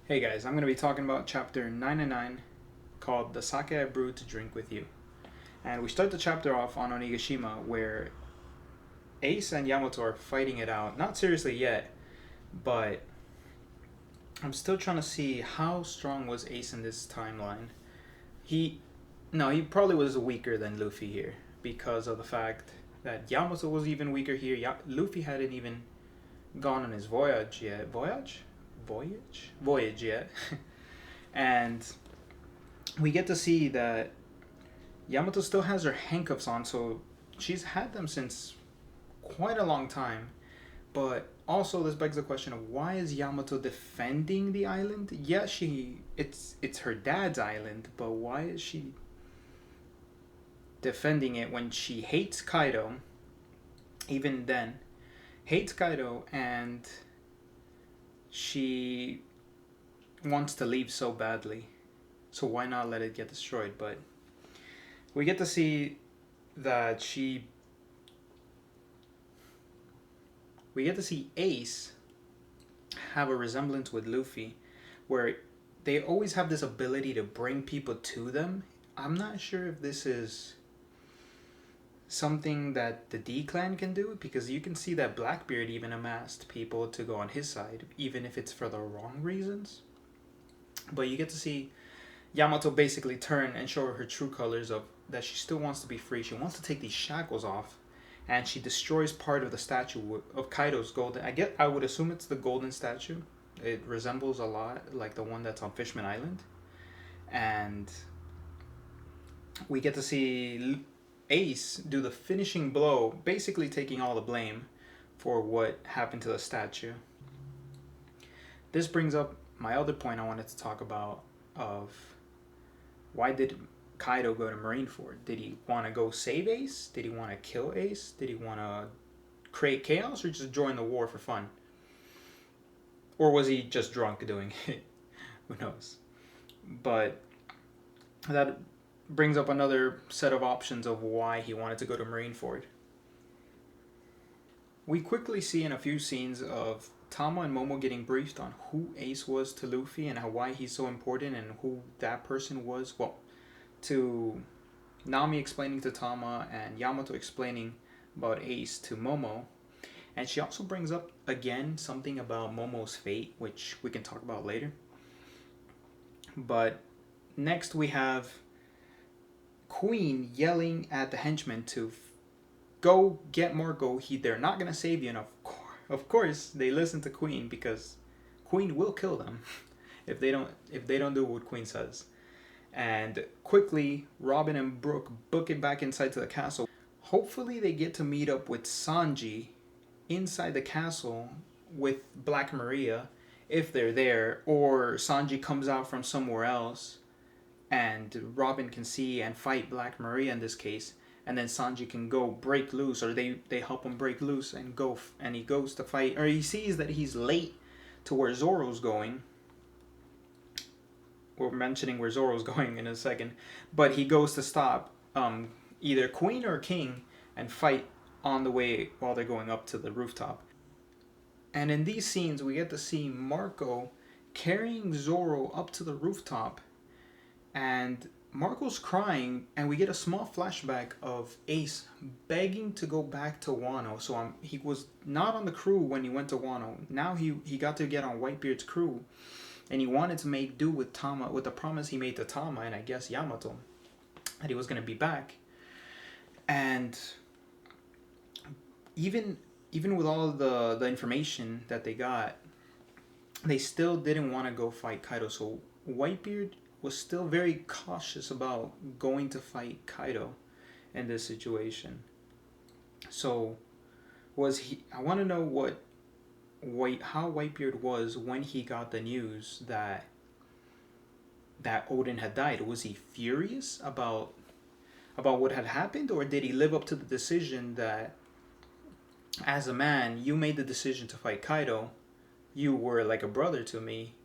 Hey guys, I'm going to be talking about chapter 99 called The Sake I Brewed to Drink with You. And we start the chapter off on Onigashima where Ace and Yamato are fighting it out. Not seriously yet, but I'm still trying to see how strong was Ace in this timeline. He no, he probably was weaker than Luffy here because of the fact that Yamato was even weaker here. Luffy hadn't even gone on his voyage yet. Voyage yet. And we get to see that Yamato still has her handcuffs on, so she's had them since quite a long time. But also, this begs the question of why is Yamato defending the island? Yeah, it's her dad's island, but why is she defending it when she hates Kaido? Even then, hates Kaido, and she wants to leave so badly. So why not let it get destroyed? But we get to see that we get to see Ace have a resemblance with Luffy where they always have this ability to bring people to them. I'm not sure if this is something that the D clan can do, because you can see that Blackbeard even amassed people to go on his side, even if it's for the wrong reasons. But you get to see Yamato basically turn and show her true colors of that she still wants to be free. She wants to take these shackles off, and she destroys part of the statue of Kaido's golden. I would assume it's the golden statue. It resembles a lot like the one that's on Fishman Island, and we get to see Ace do the finishing blow, basically taking all the blame for what happened to the statue. This brings up my other point I wanted to talk about of why did Kaido go to Marineford? Did he want to go save Ace? Did he want to kill Ace? Did he want to create chaos or just join the war for fun? Or was he just drunk doing it? Who knows? But that brings up another set of options of why he wanted to go to Marineford. We quickly see in a few scenes of Tama and Momo getting briefed on who Ace was to Luffy and why he's so important and who that person was. Well, to Nami explaining to Tama and Yamato explaining about Ace to Momo. And she also brings up again something about Momo's fate, which we can talk about later. But next we have Queen yelling at the henchmen to go get Marco. They're not gonna save you, and of course they listen to Queen because Queen will kill them if they don't do what Queen says. And quickly, Robin and Brooke book it back inside to the castle. Hopefully, they get to meet up with Sanji inside the castle with Black Maria if they're there, or Sanji comes out from somewhere else and Robin can see and fight Black Maria in this case, and then Sanji can go break loose, or they help him break loose and go, and he goes to fight, or he sees that he's late to where Zoro's going. We're mentioning where Zoro's going in a second, but he goes to stop either Queen or King and fight on the way while they're going up to the rooftop. And in these scenes, we get to see Marco carrying Zoro up to the rooftop, and Marco's crying, and we get a small flashback of Ace begging to go back to Wano. So he was not on the crew when he went to Wano. Now he got to get on Whitebeard's crew, and he wanted to make do with Tama, with the promise he made to Tama and I guess Yamato, that he was going to be back. And even with all the information that they got, they still didn't want to go fight Kaido. So Whitebeard was still very cautious about going to fight Kaido in this situation. So I want to know how Whitebeard was when he got the news that Odin had died. Was he furious about what had happened, or did he live up to the decision that as a man you made the decision to fight Kaido, you were like a brother to me,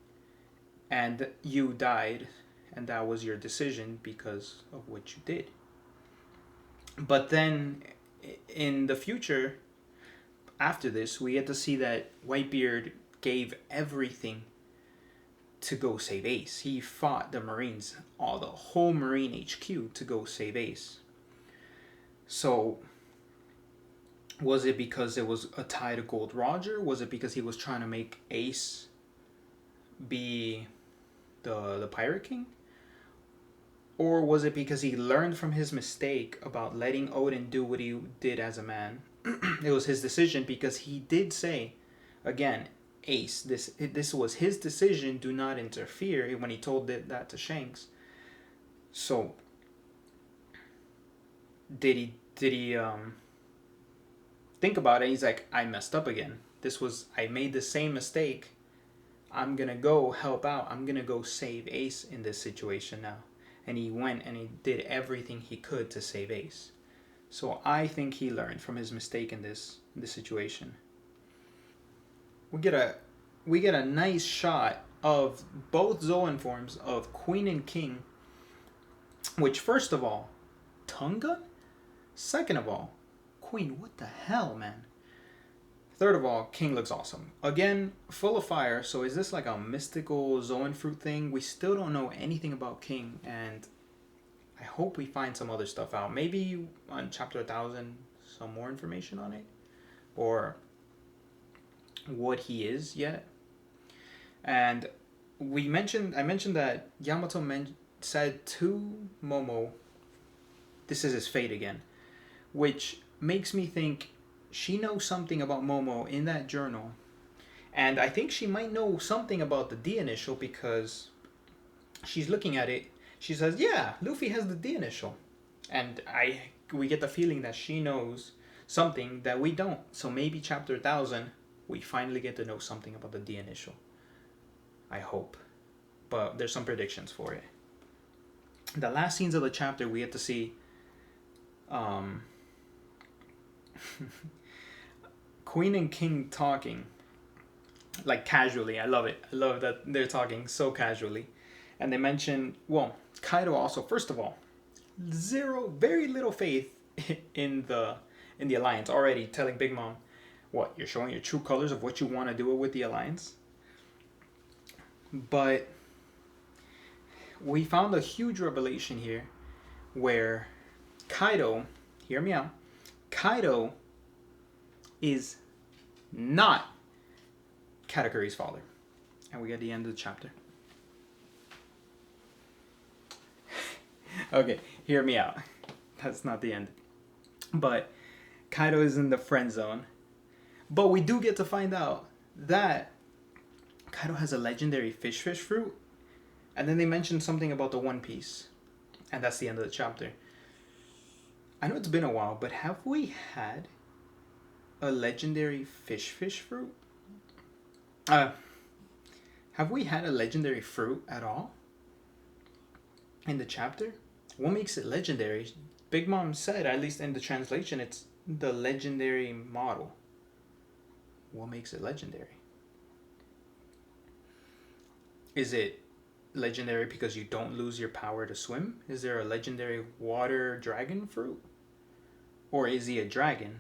and you died, and that was your decision because of what you did. But then in the future, after this, we get to see that Whitebeard gave everything to go save Ace. He fought the Marines, the whole Marine HQ to go save Ace. So, was it because it was a tie to Gold Roger? Was it because he was trying to make Ace be the Pirate King? Or was it because he learned from his mistake about letting Odin do what he did as a man? It was his decision, because he did say, again, Ace, this was his decision, do not interfere, when he told that to Shanks. So, did he think about it? He's like, I messed up again. I made the same mistake. I'm gonna go help out. I'm gonna go save Ace in this situation now. And he went and he did everything he could to save Ace. So I think he learned from his mistake in this situation. We get a nice shot of both Zoan forms of Queen and King, which, first of all, tongue gun? Second of all, Queen, what the hell, man? Third of all, King looks awesome. Again, full of fire. So is this like a mystical Zoan fruit thing? We still don't know anything about King, and I hope we find some other stuff out. Maybe on chapter 1000, some more information on it, or what he is yet. And I mentioned that Yamato said to Momo, this is his fate again, which makes me think she knows something about Momo in that journal. And I think she might know something about the D initial, because she's looking at it. She says, yeah, Luffy has the D initial. And we get the feeling that she knows something that we don't. So maybe chapter 1000, we finally get to know something about the D initial. I hope. But there's some predictions for it. The last scenes of the chapter, we get to see Queen and King talking, like, casually. I love it. I love that they're talking so casually. And they mention, well, Kaido also, first of all, very little faith in the alliance, already telling Big Mom, what, you're showing your true colors of what you want to do with the alliance. But we found a huge revelation here where Kaido, hear me out, Kaido is not Katakuri's father. And we get the end of the chapter. Okay, hear me out. That's not the end. But Kaido is in the friend zone. But we do get to find out that Kaido has a legendary fish fruit. And then they mention something about the One Piece. And that's the end of the chapter. I know it's been a while, but have we had a legendary fish fruit? Have we had a legendary fruit at all in the chapter? What makes it legendary? Big Mom said, at least in the translation, it's the legendary model. What makes it legendary? Is it legendary because you don't lose your power to swim? Is there a legendary water dragon fruit? Or is he a dragon?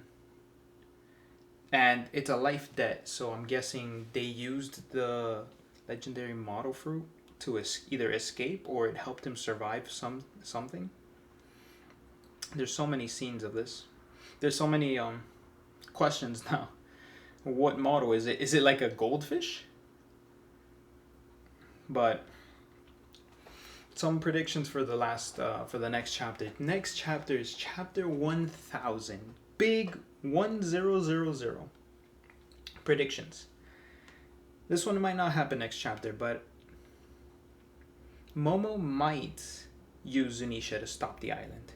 And it's a life debt, so I'm guessing they used the legendary model fruit to either escape, or it helped him survive something. There's so many scenes of this. There's so many questions now. What model is it? Is it like a goldfish? But some predictions for the next chapter. Next chapter is chapter 1000. Big 1000. Predictions. This one might not happen next chapter, but Momo might use Zunisha to stop the island.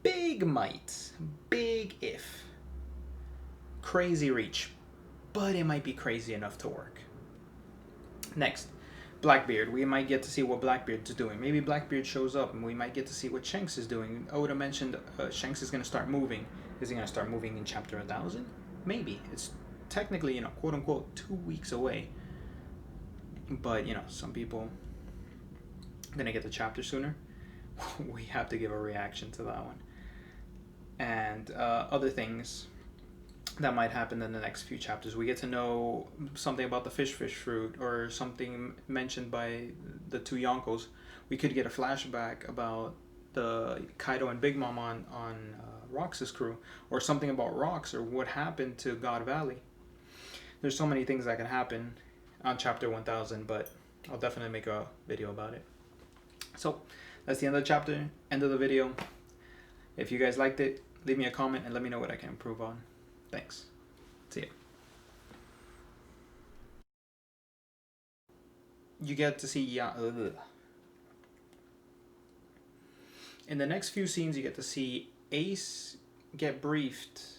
Big might. Big if. Crazy reach. But it might be crazy enough to work. Next, Blackbeard. We might get to see what Blackbeard's doing. Maybe Blackbeard shows up and we might get to see what Shanks is doing. Oda mentioned Shanks is going to start moving. Is he going to start moving in chapter 1000? Maybe. It's technically, quote unquote, 2 weeks away. But, some people are going to get the chapter sooner. We have to give a reaction to that one. And other things. that might happen in the next few chapters. We get to know something about the fish fruit, or something mentioned by the two Yonkos. We could get a flashback about the Kaido and Big Mom on Rox's crew, or something about Rox, or what happened to God Valley. There's so many things that can happen on chapter 1000, but I'll definitely make a video about it. So that's the end of the chapter, end of the video. If you guys liked it, leave me a comment and let me know what I can improve on. Thanks. See ya. You get to see in the next few scenes, you get to see Ace get briefed